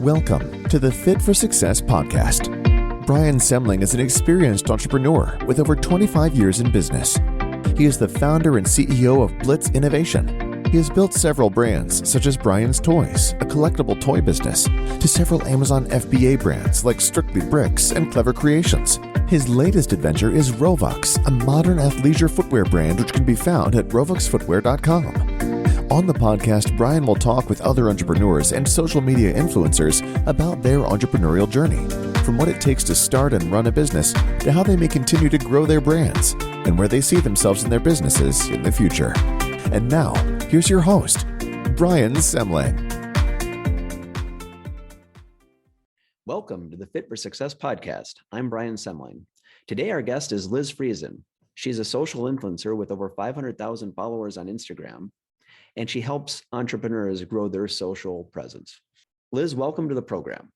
Welcome to the Fit for Success podcast. Brian Semling is an experienced entrepreneur with over 25 years in business. He is the founder and CEO of Blitz Innovation. He has built several brands such as Brian's Toys, a collectible toy business, to several Amazon FBA brands like Strictly Bricks and Clever Creations. His latest adventure is Rovux, a modern athleisure footwear brand which can be found at rovuxfootwear.com. On the podcast, Brian will talk with other entrepreneurs and social media influencers about their entrepreneurial journey, from what it takes to start and run a business to how they may continue to grow their brands and where they see themselves in their businesses in the future. And now, here's your host, Brian Semling. Welcome to the Fit for Success podcast. I'm Brian Semling. Today, our guest is Liz Friesen. She's a social influencer with over 500,000 followers on Instagram, and she helps entrepreneurs grow their social presence. Liz, welcome to the program.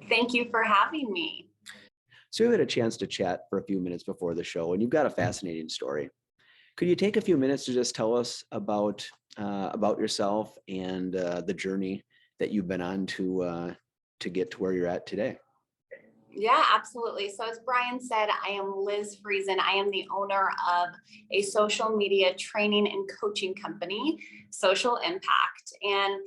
Thank you for having me. So we had a chance to chat for a few minutes before the show, and you've got a fascinating story. Could you take a few minutes to just tell us about yourself and the journey that you've been on to get to where you're at today? Yeah, absolutely. So as Brian said, I am Liz Friesen. I am the owner of a social media training and coaching company, Social Impact. And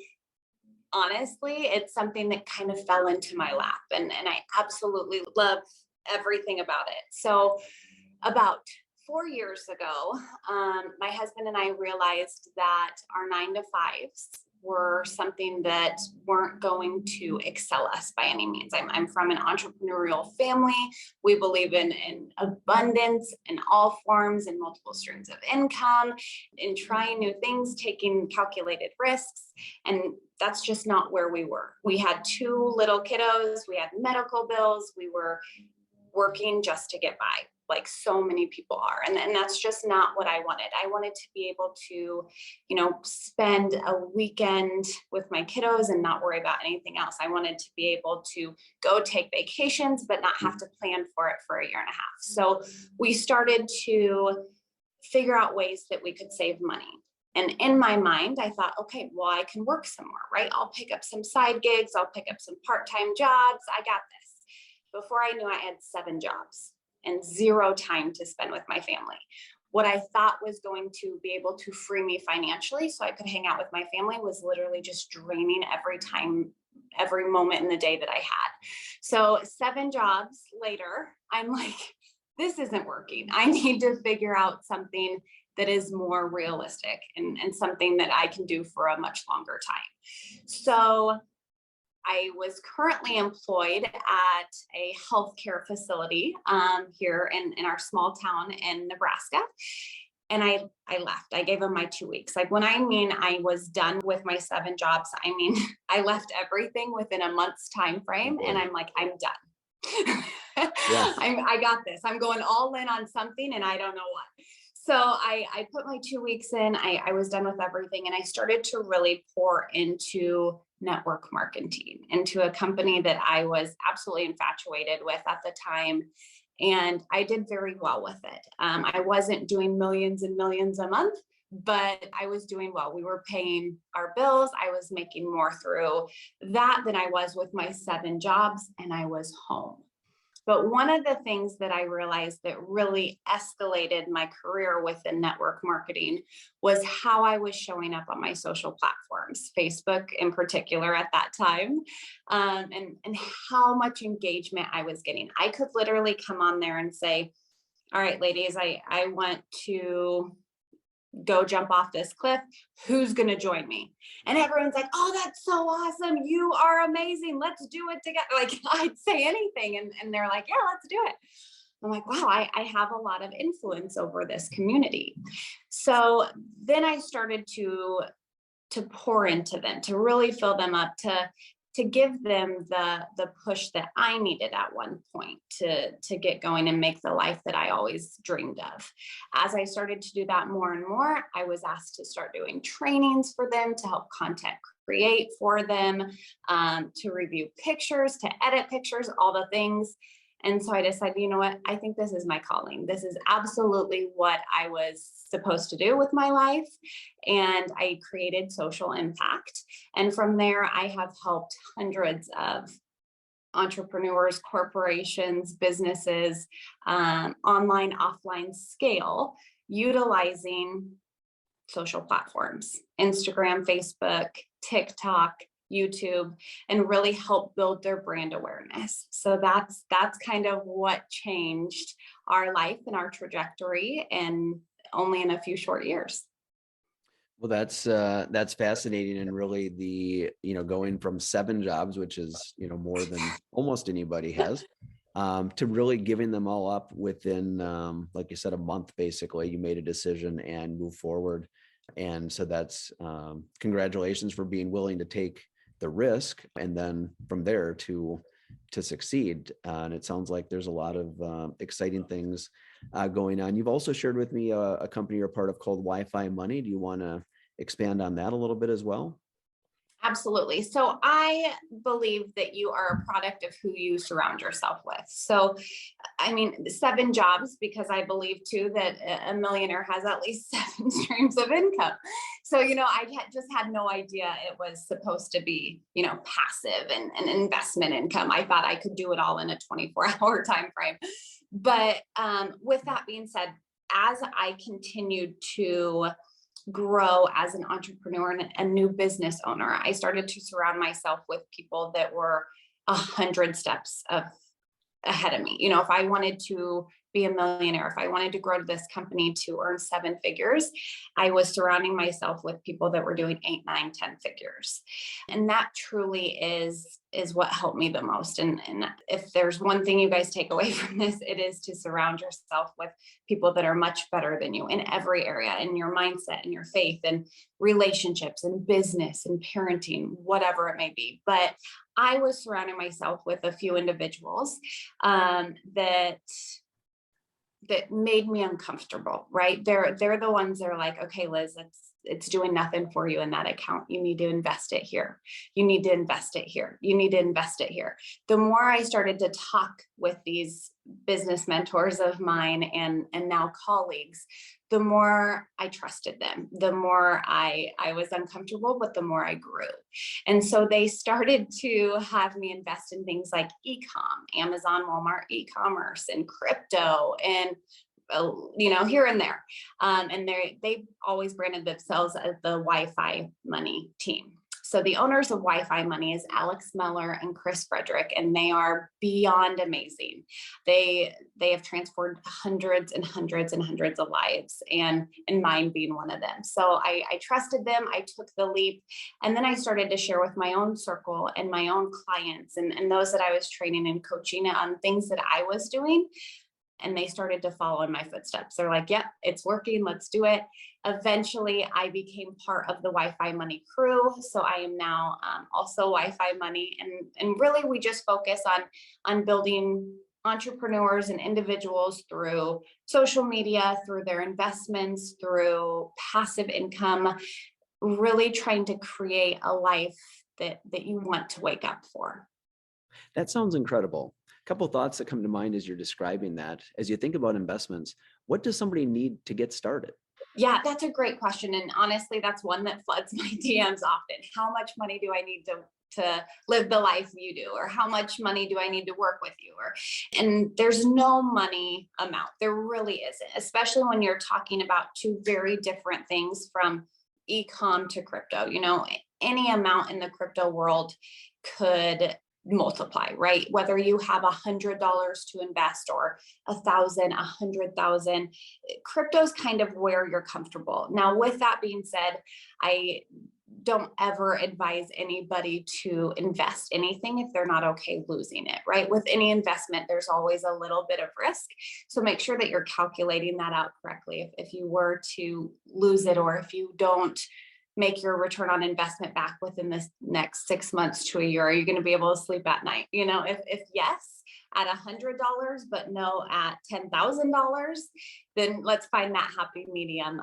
honestly, it's something that kind of fell into my lap, and I absolutely love everything about it. So about 4 years ago, my husband and I realized that our 9-to-5s were something that weren't going to excel us by any means. I'm from an entrepreneurial family. We believe in abundance in all forms and multiple streams of income, in trying new things, taking calculated risks. And that's just not where we were. We had 2 little kiddos. We had medical bills. We were working just to get by, like so many people are. And that's just not what I wanted. I wanted to be able to, spend a weekend with my kiddos and not worry about anything else. I wanted to be able to go take vacations, but not have to plan for it for a year and a half. So we started to figure out ways that we could save money. And in my mind, I thought, okay, well, I can work somewhere, right? I'll pick up some side gigs. I'll pick up some part-time jobs. I got this. Before I knew, I had 7 jobs and 0 time to spend with my family. What I thought was going to be able to free me financially so I could hang out with my family was literally just draining every moment in the day that I had. So 7 jobs later, I'm like, this isn't working. I need to figure out something that is more realistic and something that I can do for a much longer time. So I was currently employed at a healthcare facility here in our small town in Nebraska. And I left. I gave them my 2 weeks. Like when I mean I was done with my 7 jobs, I mean, I left everything within a month's time frame. And I'm like, I'm done. Yeah. I got this. I'm going all in on something and I don't know what. So I put my 2 weeks in. I was done with everything. And I started to really pour into network marketing, into a company that I was absolutely infatuated with at the time. And I did very well with it. I wasn't doing millions and millions a month, but I was doing well. We were paying our bills. I was making more through that than I was with my 7 jobs, and I was home. But one of the things that I realized that really escalated my career within network marketing was how I was showing up on my social platforms, Facebook in particular at that time, and how much engagement I was getting. I could literally come on there and say, all right, ladies, I want to go jump off this cliff. Who's going to join me? And everyone's like, oh, that's so awesome. You are amazing. Let's do it together. Like I'd say anything. And they're like, yeah, let's do it. I'm like, wow, I have a lot of influence over this community. So then I started to pour into them, to really fill them up, to give them the push that I needed at one point to get going and make the life that I always dreamed of. As I started to do that more and more, I was asked to start doing trainings for them, to help content create for them, to review pictures, to edit pictures, all the things. And so I decided, you know what, I think this is my calling. This is absolutely what I was supposed to do with my life. And I created Social Impact. And from there, I have helped hundreds of entrepreneurs, corporations, businesses, online, offline scale, utilizing social platforms, Instagram, Facebook, TikTok, YouTube, and really help build their brand awareness. So that's kind of what changed our life and our trajectory, and only in a few short years. Well, that's fascinating, and really going from 7 jobs, which is more than almost anybody has, to really giving them all up within, like you said, a month. Basically, you made a decision and move forward, and so that's congratulations for being willing to take the risk, and then from there to succeed. And it sounds like there's a lot of exciting things going on. You've also shared with me a company you're a part of called WiFi Money. Do you want to expand on that a little bit as well? Absolutely. So I believe that you are a product of who you surround yourself with. So, I mean, 7 jobs, because I believe too that a millionaire has at least 7 streams of income. So, I just had no idea it was supposed to be, passive and investment income. I thought I could do it all in a 24-hour time frame. But with that being said, as I continued to grow as an entrepreneur and a new business owner, I started to surround myself with people that were 100 steps ahead of me. If I wanted to be a millionaire, if I wanted to grow this company to earn 7 figures, I was surrounding myself with people that were doing 8, 9, 10 figures. And that truly is what helped me the most. And if there's one thing you guys take away from this, it is to surround yourself with people that are much better than you in every area, in your mindset and your faith and relationships and business and parenting, whatever it may be. But I was surrounding myself with a few individuals that made me uncomfortable, right? They're the ones that are like, okay, Liz, it's doing nothing for you in that account. You need to invest it here. You need to invest it here. You need to invest it here. The more I started to talk with these business mentors of mine and now colleagues, the more I trusted them, the more I was uncomfortable, but the more I grew. And so they started to have me invest in things like e-com, Amazon, Walmart, e-commerce, and crypto, and here and there. And they've always branded themselves as the Wi-Fi Money team. So the owners of Wi-Fi Money is Alex Meller and Chris Frederick, and they are beyond amazing. They have transformed hundreds and hundreds and hundreds of lives, and mine being one of them. So I trusted them. I took the leap, and then I started to share with my own circle and my own clients and those that I was training and coaching on things that I was doing. And they started to follow in my footsteps. They're like, yep, it's working. Let's do it. Eventually, I became part of the Wi-Fi Money crew. So I am now also Wi-Fi Money. And really, we just focus on building entrepreneurs and individuals through social media, through their investments, through passive income, really trying to create a life that you want to wake up for. That sounds incredible. A couple of thoughts that come to mind as you're describing that. As you think about investments, what does somebody need to get started? Yeah, that's a great question. And honestly, that's one that floods my DMs often. How much money do I need to live the life you do? Or how much money do I need to work with you? And there's no money amount. There really isn't, especially when you're talking about 2 very different things, from e-com to crypto. Any amount in the crypto world could multiply, right? Whether you have $100 to invest or 1,000, 100,000, crypto's kind of where you're comfortable. Now, with that being said, I don't ever advise anybody to invest anything if they're not okay losing it, right? With any investment, there's always a little bit of risk. So make sure that you're calculating that out correctly. If you were to lose it, or if you don't make your return on investment back within the next 6 months to a year, are you going to be able to sleep at night? If yes, at $100, but no at $10,000, then let's find that happy medium.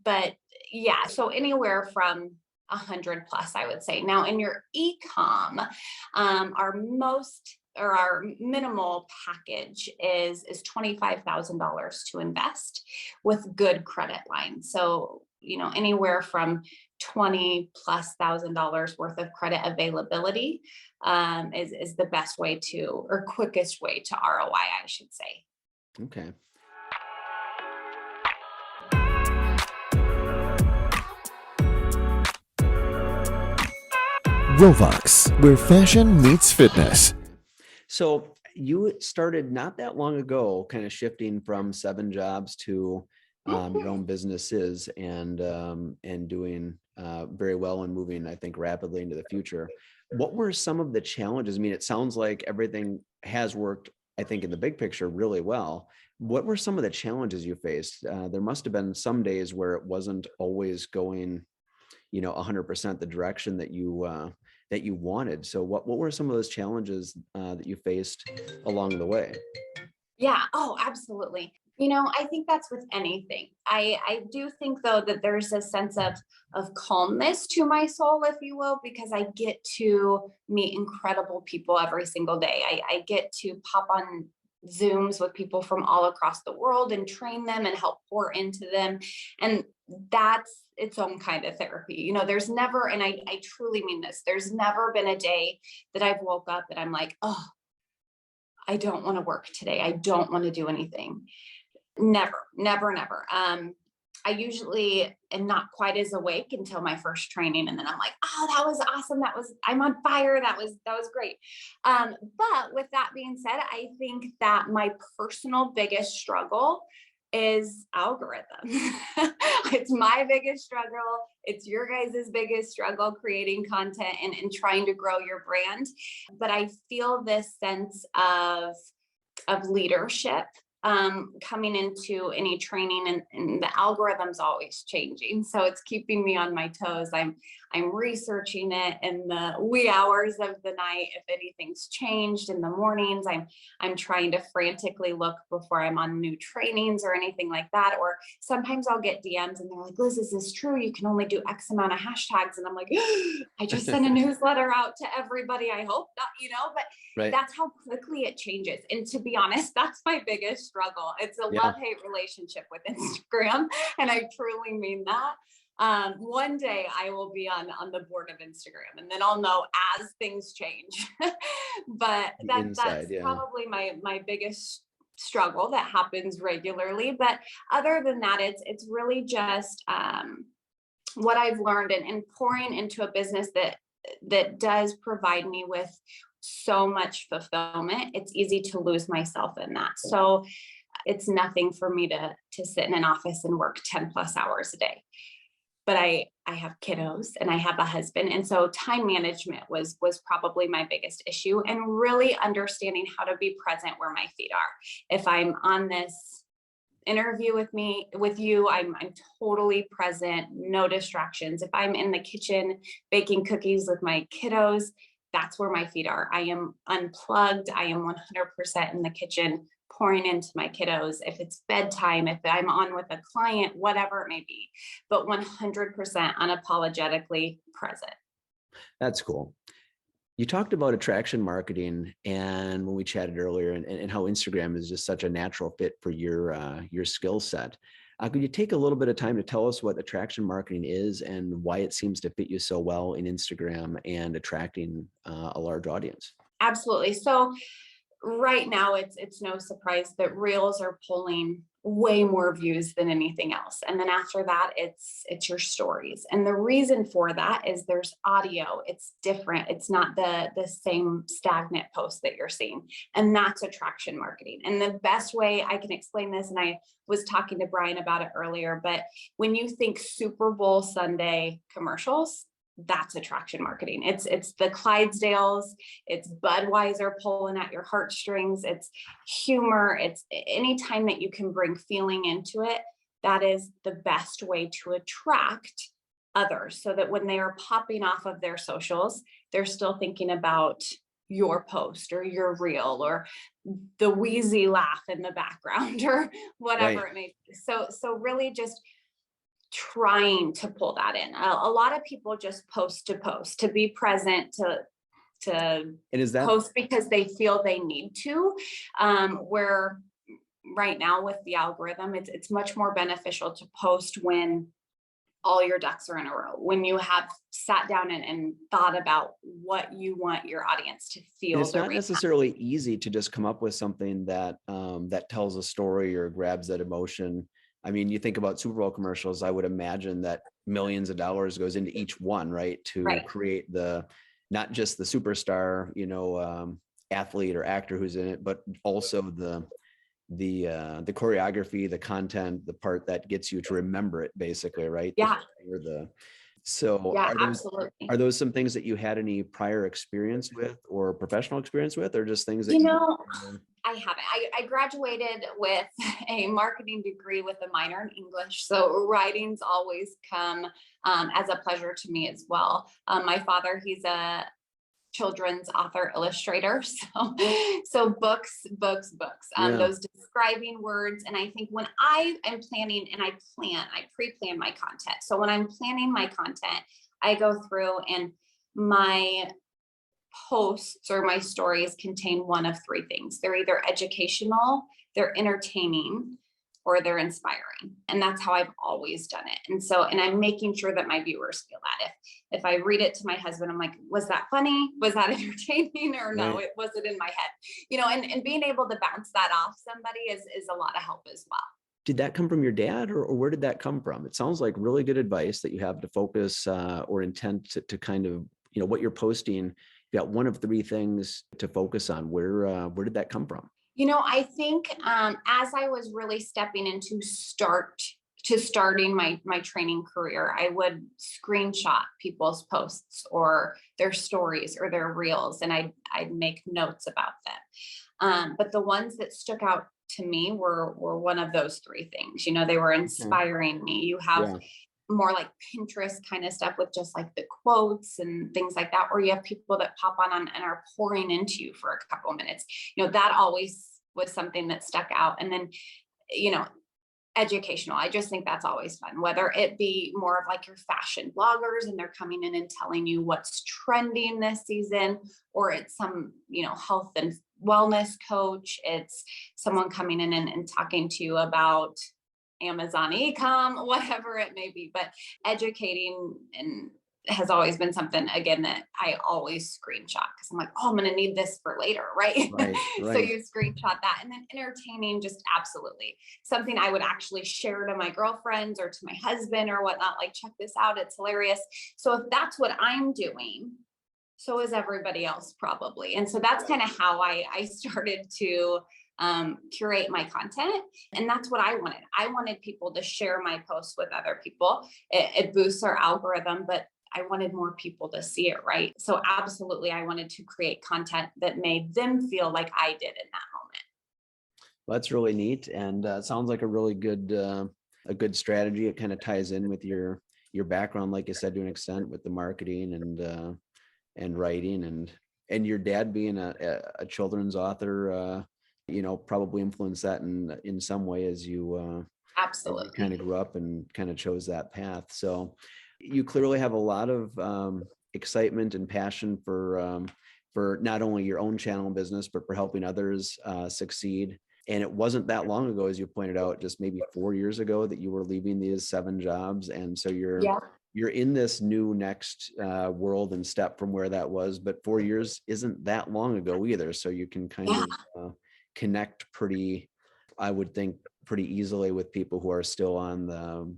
But yeah, so anywhere from 100 plus, I would say. Now in your e-com, our most or our minimal package is $25,000 to invest with good credit lines. So, anywhere from $20,000+ worth of credit availability is the best way to, or quickest way to ROI, I should say. Okay. Rovox, where fashion meets fitness. So you started not that long ago, kind of shifting from 7 jobs to your own businesses and doing very well and moving, I think, rapidly into the future. What were some of the challenges? I mean, it sounds like everything has worked, I think, in the big picture really well. What were some of the challenges you faced? There must have been some days where it wasn't always going, 100% the direction that you wanted. So what were some of those challenges that you faced along the way? Yeah. Oh, absolutely. I think that's with anything. I do think though that there's a sense of calmness to my soul, if you will, because I get to meet incredible people every single day. I get to pop on Zooms with people from all across the world and train them and help pour into them. And that's its own kind of therapy. There's never, and I truly mean this, there's never been a day that I've woke up and I'm like, oh, I don't want to work today. I don't want to do anything. Never, never, never. I usually am not quite as awake until my first training. And then I'm like, oh, that was awesome. I'm on fire. That was great. But with that being said, I think that my personal biggest struggle is algorithm. It's my biggest struggle. It's your guys' biggest struggle, creating content and trying to grow your brand. But I feel this sense of leadership coming into any training, and the algorithm's always changing. So it's keeping me on my toes. I'm researching it in the wee hours of the night. If anything's changed in the mornings, I'm trying to frantically look before I'm on new trainings or anything like that. Or sometimes I'll get DMs and they're like, Liz, is this true? You can only do X amount of hashtags. And I'm like, I just sent a newsletter out to everybody. I hope not, but Right. That's how quickly it changes. And to be honest, that's my biggest struggle. It's a love-hate relationship with Instagram. And I truly mean that. One day I will be on the board of Instagram, and then I'll know as things change. But that's probably my biggest struggle that happens regularly. But other than that, it's really just what I've learned and pouring into a business that does provide me with so much fulfillment. It's easy to lose myself in that. So it's nothing for me to sit in an office and work 10+ hours a day. But I have kiddos and I have a husband. And so time management was probably my biggest issue, and really understanding how to be present where my feet are. If I'm on this interview with you, I'm totally present, no distractions. If I'm in the kitchen baking cookies with my kiddos, that's where my feet are. I am unplugged. I am 100% in the kitchen, pouring into my kiddos. If it's bedtime, if I'm on with a client, whatever it may be, but 100% unapologetically present. That's cool. You talked about attraction marketing, and when we chatted earlier, and how Instagram is just such a natural fit for your skill set. Could you take a little bit of time to tell us what attraction marketing is and why it seems to fit you so well in Instagram and attracting a large audience? Absolutely. So right now, it's no surprise that reels are pulling way more views than anything else. And then after that, it's your stories. And the reason for that is there's audio. It's different. It's not the same stagnant post that you're seeing. And that's attraction marketing. And the best way I can explain this, and I was talking to Brian about it earlier, but when you think Super Bowl Sunday commercials, that's attraction marketing. It's the Clydesdales, it's Budweiser pulling at your heartstrings, it's humor, it's anytime that you can bring feeling into it. That is the best way to attract others, so that when they are popping off of their socials, they're still thinking about your post or your reel or the wheezy laugh in the background or whatever it may be. So really just trying to pull that in. A lot of people just post to be present, to And is that post because they feel they need to, where right now with the algorithm, it's much more beneficial to post when all your ducks are in a row, when you have sat down and thought about what you want your audience to feel. and it's not necessarily easy to just come up with something that that tells a story or grabs that emotion. I mean, you think about Super Bowl commercials, I would imagine that millions of dollars goes into each one, right? To create not just the superstar, athlete or actor who's in it, but also the choreography, the content, the part that gets you to remember it, basically, right? Yeah. Absolutely. Are those some things that you had any prior experience with or professional experience with, or just things that I haven't. I graduated with a marketing degree with a minor in English. So writing's always come as a pleasure to me as well. My father, he's a children's author illustrator. So books, those describing words. And I think when I am planning and I pre-plan my content. So when I'm planning my content, I go through and my posts or my stories contain one of three things. They're either educational, they're entertaining, or they're inspiring. And that's how I've always done it. And I'm making sure that my viewers feel that. If I read it to my husband, I'm like, was that funny? Was that entertaining? Or no, it wasn't in my head, and being able to bounce that off somebody is a lot of help as well. Did that come from your dad, or where did that come from? It sounds like really good advice that you have to focus or intent to kind of, what you're posting. You got one of three things to focus on. Where did that come from? I think as I was really stepping into starting my training career, I would screenshot people's posts or their stories or their reels, and I'd make notes about them. But the ones that stuck out to me were one of those three things. They were inspiring me. You have more like Pinterest kind of stuff with just like the quotes and things like that, or you have people that pop on and are pouring into you for a couple of minutes. That always was something that stuck out. And then, educational. I just think that's always fun, whether it be more of like your fashion bloggers and they're coming in and telling you what's trending this season, or it's some, health and wellness coach. It's someone coming in and talking to you about Amazon e-com, whatever it may be, but educating and has always been something, again, that I always screenshot because I'm like, oh, I'm going to need this for later. Right. So you screenshot that. And then entertaining, just absolutely something I would actually share to my girlfriends or to my husband or whatnot, like, check this out. It's hilarious. So if that's what I'm doing, so is everybody else probably. And so that's kind of how I started to curate my content. And that's what I wanted. I wanted people to share my posts with other people. It boosts our algorithm, but I wanted more people to see it, right? So absolutely, I wanted to create content that made them feel like I did in that moment. Well, that's really neat. And it sounds like a really good, a good strategy. It kind of ties in with your background, like you said, to an extent, with the marketing and writing, and your dad being a children's author, probably influenced that in some way as you absolutely kind of grew up and kind of chose that path. So you clearly have a lot of excitement and passion for not only your own channel and business, but for helping others succeed. And it wasn't that long ago, as you pointed out, just maybe 4 years ago, that you were leaving these 7 jobs. And so you're in this new next world and step from where that was, but 4 years isn't that long ago either. So you can kind of connect I would think, pretty easily with people who are still on the,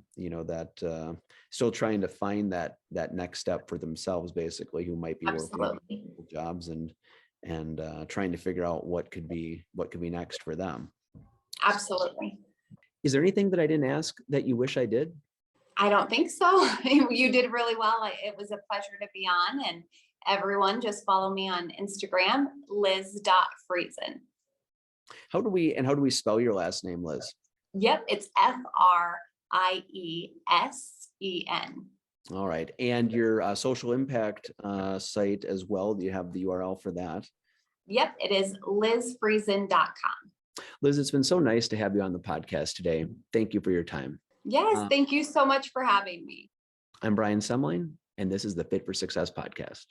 still trying to find that next step for themselves, basically, who might be working jobs and trying to figure out what could be next for them. Absolutely. Is there anything that I didn't ask that you wish I did? I don't think so. You did really well. It was a pleasure to be on, and everyone just follow me on Instagram, liz.friesen. How do we spell your last name, Liz? Yep, it's Friesen. All right. And your social impact site as well. Do you have the URL for that? Yep, it is lizfriesen.com. Liz, it's been so nice to have you on the podcast today. Thank you for your time. Yes, thank you so much for having me. I'm Brian Semling, and this is the Fit for Success podcast.